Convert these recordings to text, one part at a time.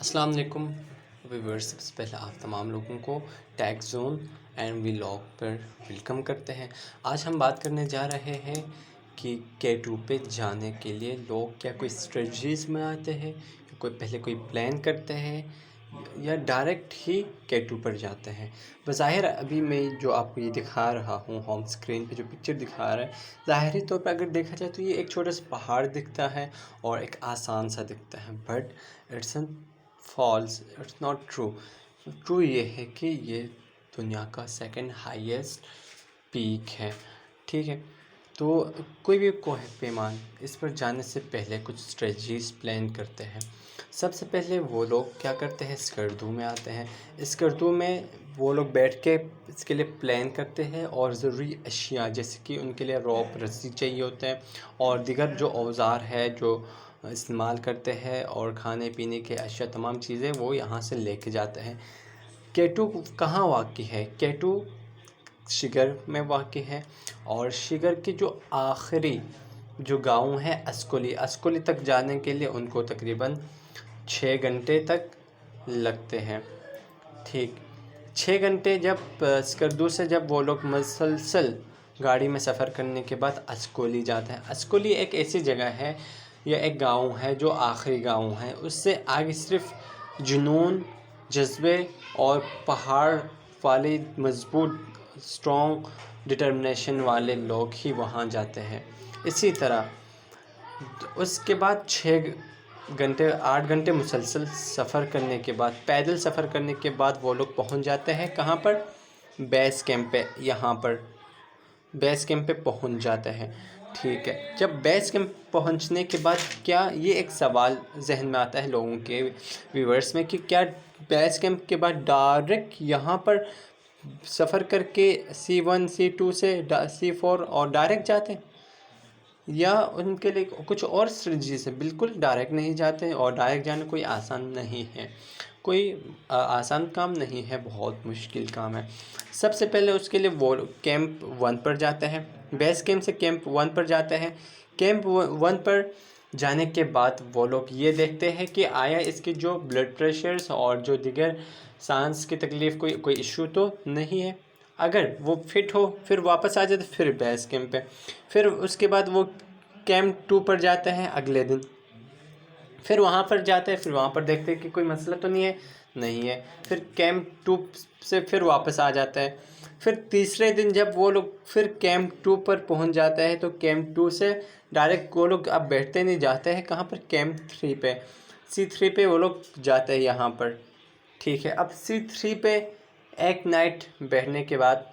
अस्सलाम वालेकुम व्यूअर्स। सबसे पहले आप तमाम लोगों को टैग जोन एंड व्लॉग पर वेलकम करते हैं। आज हम बात करने जा रहे हैं कि K2 पे जाने के लिए लोग क्या कोई स्ट्रेटजीज़ बनाते हैं, कोई प्लान करते हैं या डायरेक्ट ही K2 पर जाते हैं। बज़ाहिर अभी मैं जो आपको ये दिखा रहा हूँ होम स्क्रीन पे जो पिक्चर दिखा रहा है, ज़ाहिरी तौर पर अगर देखा जाए तो ये एक छोटा सा पहाड़ दिखता है और एक आसान सा दिखता है, but it's false, it's not true. True ये है कि ये दुनिया का सेकंड हाईएस्ट पीक है। ठीक है, तो कोई भी कोह पैमान इस पर जाने से पहले कुछ स्ट्रेटजीज प्लान करते हैं। सबसे पहले वो लोग क्या करते हैं, स्कर्दू में आते हैं। स्कर्दू में वो लोग बैठ के इसके लिए प्लान करते हैं और ज़रूरी अशिया जैसे कि उनके लिए रॉप, रस्सी चाहिए होते हैं और दीगर जो औज़ार है जो इस्तेमाल करते हैं और खाने पीने के अशिया तमाम चीज़ें वो यहाँ से लेके जाते हैं। K2 कहाँ वाक़ई है? K2 शिगर में वाक़ई है और शिगर की जो आखिरी जो गाँव है अस्कोली तक जाने के लिए उनको तकरीबन 6 घंटे तक लगते हैं। ठीक, 6 घंटे जब स्कर्दू से जब वो लोग मुसलसल गाड़ी में सफ़र करने के बाद अस्कोली जाते हैं। अस्कोली एक ऐसी जगह है या एक गाँव है जो आखिरी गाँव है, उससे आगे सिर्फ जुनून, जज्बे और पहाड़ वाले मजबूत स्ट्रॉन्ग डिटर्मिनेशन वाले लोग ही वहाँ जाते हैं। इसी तरह उसके बाद 6 घंटे 8 घंटे मुसलसल सफ़र करने के बाद, पैदल सफ़र करने के बाद वो लोग पहुँच जाते हैं कहाँ पर? बेस कैंप पे। यहाँ पर बेस कैंप पे पहुँच जाते हैं। ठीक है, जब बेस कैंप पहुँचने के बाद क्या ये एक सवाल जहन में आता है लोगों के व्यूअर्स में कि क्या बेस कैंप के बाद डायरेक्ट यहाँ पर सफ़र करके C1 C2 से C4 और डायरेक्ट जाते हैं या उनके लिए कुछ और स्ट्रेटजी से? बिल्कुल डायरेक्ट नहीं जाते और डायरेक्ट जाना कोई आसान नहीं है, कोई आसान काम नहीं है, बहुत मुश्किल काम है। सबसे पहले उसके लिए वो कैंप 1 पर जाते हैं, बेस कैंप से कैंप 1 पर जाते हैं। कैंप 1 पर जाने के बाद वो लोग ये देखते हैं कि आया इसके जो ब्लड प्रेशर्स और जो दिगर सांस की तकलीफ़ कोई इशू तो नहीं है। अगर वो फिट हो फिर वापस आ जाते, फिर बेस कैंप पे। फिर उसके बाद वो कैंप 2 पर जाते हैं अगले दिन। फिर वहाँ पर जाते हैं, फिर वहाँ पर देखते हैं कि कोई मसला तो नहीं है। फिर कैंप 2 से फिर वापस आ जाता है। फिर तीसरे दिन जब वो लोग फिर कैंप 2 पर पहुँच जाता है तो कैंप 2 से डायरेक्ट वो लोग अब बैठते नहीं, जाते हैं कहाँ पर? कैंप 3 पे। C3 पे वो लोग जाते हैं यहाँ पर। ठीक है, अब C3 पे एक नाइट बैठने के बाद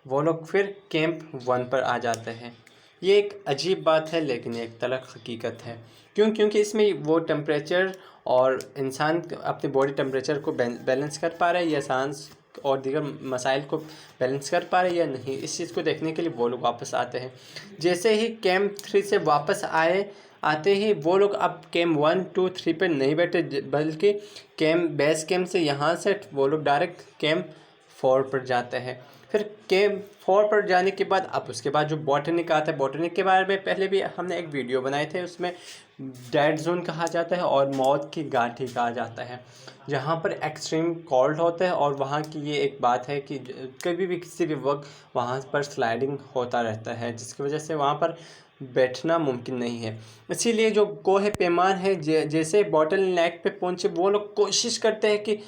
वो लोग फिर कैंप 1 पर आ जाते हैं। ये एक अजीब बात है लेकिन एक तलख हकीकत है। क्योंकि इसमें वो टेम्परेचर और इंसान अपने बॉडी टेम्परेचर को बैलेंस कर पा रहा है या सांस और दीगर मसाइल को बैलेंस कर पा रहे या नहीं, इस चीज़ को देखने के लिए वो लोग वापस आते हैं। जैसे ही कैंप 3 से वापस आते ही वो लोग अब कैंप 1 2 3 पर नहीं बैठे, बल्कि बेस कैंप से यहाँ से वो लोग डायरेक्ट कैंप 4 पर जाते हैं। फिर कैंप 4 पर जाने के बाद अब उसके बाद जो बॉटनिक आता है, बॉटनिक के बारे में पहले भी हमने एक वीडियो बनाए थे, उसमें डेड जोन कहा जाता है और मौत की घाटी कहा जाता है, जहाँ पर एक्सट्रीम कोल्ड होता है। और वहाँ की ये एक बात है कि कभी भी किसी भी वक्त वहाँ पर स्लाइडिंग होता रहता है, जिसकी वजह से वहाँ पर बैठना मुमकिन नहीं है। इसीलिए जो कोह पैमान है, जैसे बॉटल नेक पे पहुँचे वो लोग कोशिश करते हैं कि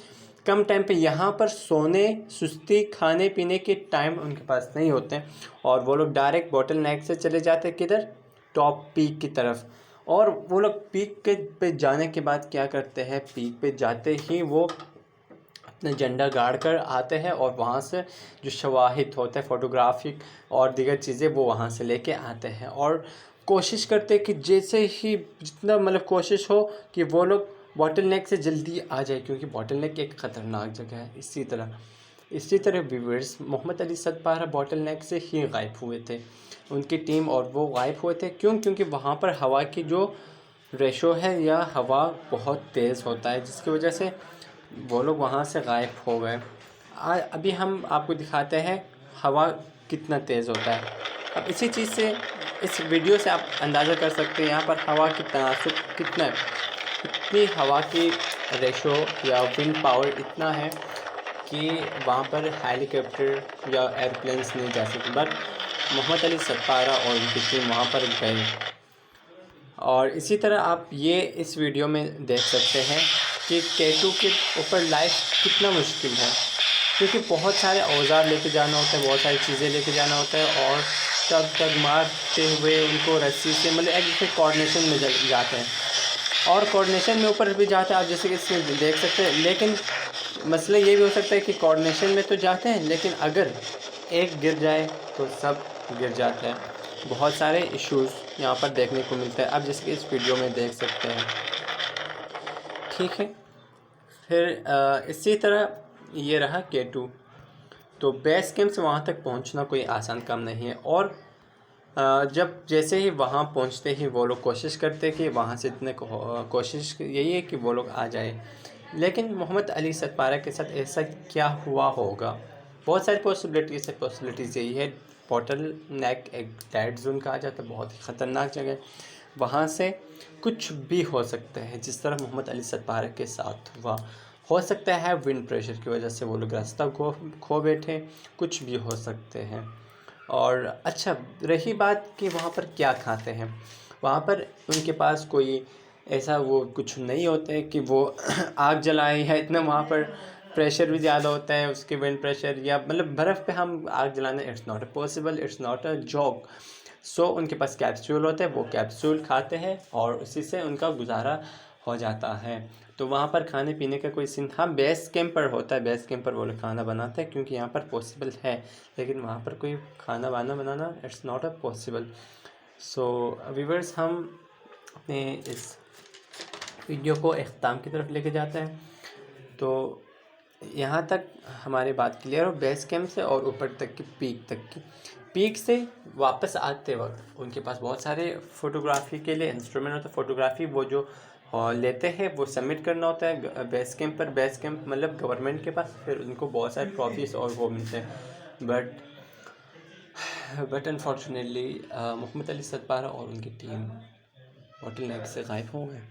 कम टाइम पे यहाँ पर सोने, सुस्ती, खाने पीने के टाइम उनके पास नहीं होते हैं और वो लोग डायरेक्ट बॉटल नेक से चले जाते हैं किधर? टॉप पीक की तरफ। और वो लोग पीक के पे जाने के बाद क्या करते हैं, पीक पे जाते ही वो अपना झंडा गाड़ कर आते हैं और वहाँ से जो शवाहिद होते हैं फोटोग्राफिक और दीगर चीज़ें वो वहाँ से लेके आते हैं और कोशिश करते हैं कि जैसे ही जितना मतलब कोशिश हो कि वो लोग बॉटल नेक से जल्दी आ जाए, क्योंकि बॉटल नेक एक ख़तरनाक जगह है। इसी तरह viewers Mohammad Ali Sadpara bottle neck से ही गायब हुए थे, उनकी टीम और वो गायब हुए थे। क्योंकि वहाँ पर हवा की जो रेशो है या हवा बहुत तेज़ होता है, जिसकी वजह से वो लोग वहाँ से गायब हो गए। अभी हम आपको दिखाते हैं हवा कितना तेज़ होता है। अब इसी चीज़ से, इस वीडियो से आप अंदाज़ा कर सकते हैं यहाँ पर हवा की तनासुब कितना है। इतनी हवा की रेशो या विंड पावर इतना है कि वहाँ पर हेलीकॉप्टर या एयरप्लेन्स नहीं जा सकते, बट मोहम्मद अली सत्तारा और उनकी टीम वहाँ पर गए। और इसी तरह आप ये इस वीडियो में देख सकते हैं कि K2 के ऊपर लाइफ कितना मुश्किल है, क्योंकि बहुत सारे औजार लेके जाना होता है, बहुत सारी चीज़ें लेके जाना होता है, और तब तक मारते हुए उनको रस्सी से, मतलब एक दूसरे कोऑर्डिनेशन में जाते हैं, और कोऑर्डिनेशन में ऊपर भी जाते हैं आप जैसे कि इसमें देख सकते हैं। लेकिन मसला ये भी हो सकता है कि कोऑर्डिनेशन में तो जाते हैं, लेकिन अगर एक गिर जाए तो सब गिर जाते हैं। बहुत सारे इश्यूज़ यहाँ पर देखने को मिलते हैं, आप जैसे कि इस वीडियो में देख सकते हैं। ठीक है, फिर इसी तरह ये रहा K2। तो बेस कैंप से वहाँ तक पहुँचना कोई आसान काम नहीं है, और जब जैसे ही वहाँ पहुँचते ही वो लोग कोशिश करते कि वहाँ से इतने कोशिश यही है कि वो लोग आ जाए। लेकिन मोहम्मद अली सतपारा के साथ ऐसा क्या हुआ होगा? बहुत सारी पॉसिबिलिटीज़ यही है। बॉटल नेक एक डेड जोन कहा जाता है, बहुत ही ख़तरनाक जगह, वहाँ से कुछ भी हो सकता है, जिस तरह मोहम्मद अली सतपारा के साथ हुआ। हो सकता है विंड प्रेशर की वजह से वो लोग रास्ता खो बैठे, कुछ भी हो सकते हैं। और अच्छा, रही बात कि वहाँ पर क्या खाते हैं, वहाँ पर उनके पास कोई ऐसा वो कुछ नहीं होता है कि वो आग जलाएं, या इतना वहाँ पर प्रेशर भी ज़्यादा होता है, उसके विंड प्रेशर, या मतलब बर्फ़ पे हम आग जलाना, it's not a possible, it's not a job. So उनके पास कैप्सूल होते हैं, वो कैप्सूल खाते हैं और उसी से उनका गुजारा हो जाता है। तो वहाँ पर खाने पीने का कोई सीन, हाँ बेस कैंप पर होता है, बेस कैंप पर वो लोग खाना बनाते हैं क्योंकि यहाँ पर पॉसिबल है, लेकिन वहाँ पर कोई खाना वाना बनाना it's not a possible. So viewers, हम अपने इस वीडियो को अख्ताम की तरफ लेके जाते हैं। तो यहाँ तक हमारी बात क्लियर हो, बेस कैंप से और ऊपर तक की पीक से वापस आते वक्त उनके पास बहुत सारे फ़ोटोग्राफी के लिए इंस्ट्रूमेंट होते हैं। फ़ोटोग्राफी वो जो लेते हैं वो सबमिट करना होता है बेस कैंप पर, बेस कैंप मतलब गवर्नमेंट के पास, फिर उनको बहुत सारे ट्रॉफीज़ और वो मिलते हैं। बट अनफॉर्चुनेटली मोहम्मद अली सतपारा और उनकी टीम बॉटल नेक से गायब हो गए।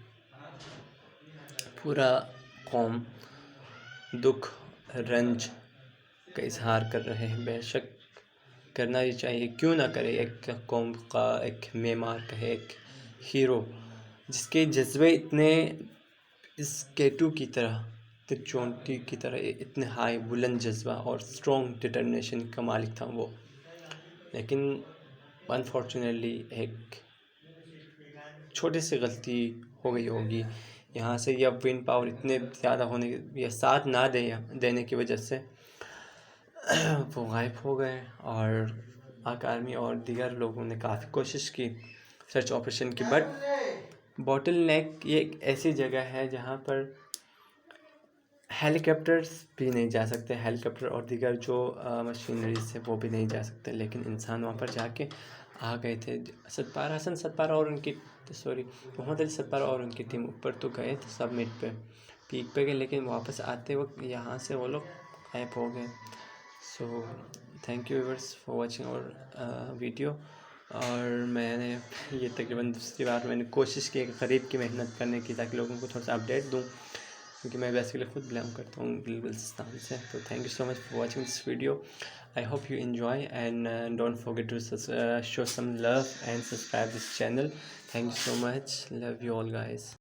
पूरा कौम दुख रंज का इजहार कर रहे हैं। बेशक करना ही चाहिए, क्यों ना करे, एक कौम का एक मेमार कहे, एक हीरो जिसके जज्बे इतने इस K2 की तरह, चोटी की तरह इतने हाई बुलंद जज्बा और स्ट्रॉन्ग डिटर्मिनेशन का मालिक था वो। लेकिन अनफॉर्चुनेटली एक छोटी सी गलती हो गई होगी यहाँ से, या विंड पावर इतने ज़्यादा होने या साथ ना देने की वजह से वो गायब हो गए। और पाक आर्मी और दीगर लोगों ने काफ़ी कोशिश की सर्च ऑपरेशन की, बट बॉटल नेक ये एक ऐसी जगह है जहाँ पर हेलीकॉप्टर्स भी नहीं जा सकते, हेलीकॉप्टर और दीगर जो मशीनरीज है वो भी नहीं जा सकते। लेकिन इंसान वहाँ पर जाके आ गए थे। हसन सतपारा और उनकी मोहम्मद अली सतपारा और उनकी टीम ऊपर तो गए थे सबमिट पे, पीक पे गए, लेकिन वापस आते वक्त यहाँ से वो लोग गायब हो गए। So thank you viewers for watching our video. और मैंने ये तकरीबन दूसरी बार मैंने कोशिश की करीब की मेहनत करने की, ताकि लोगों को थोड़ा सा अपडेट दूँ, क्योंकि मैं बेसिकली खुद बिलोंग करता हूँ बलूचिस्तान से। तो thank you so much for watching this video. I hope you enjoy and don't forget to show some love and subscribe this channel. Thank you so much, love you all guys.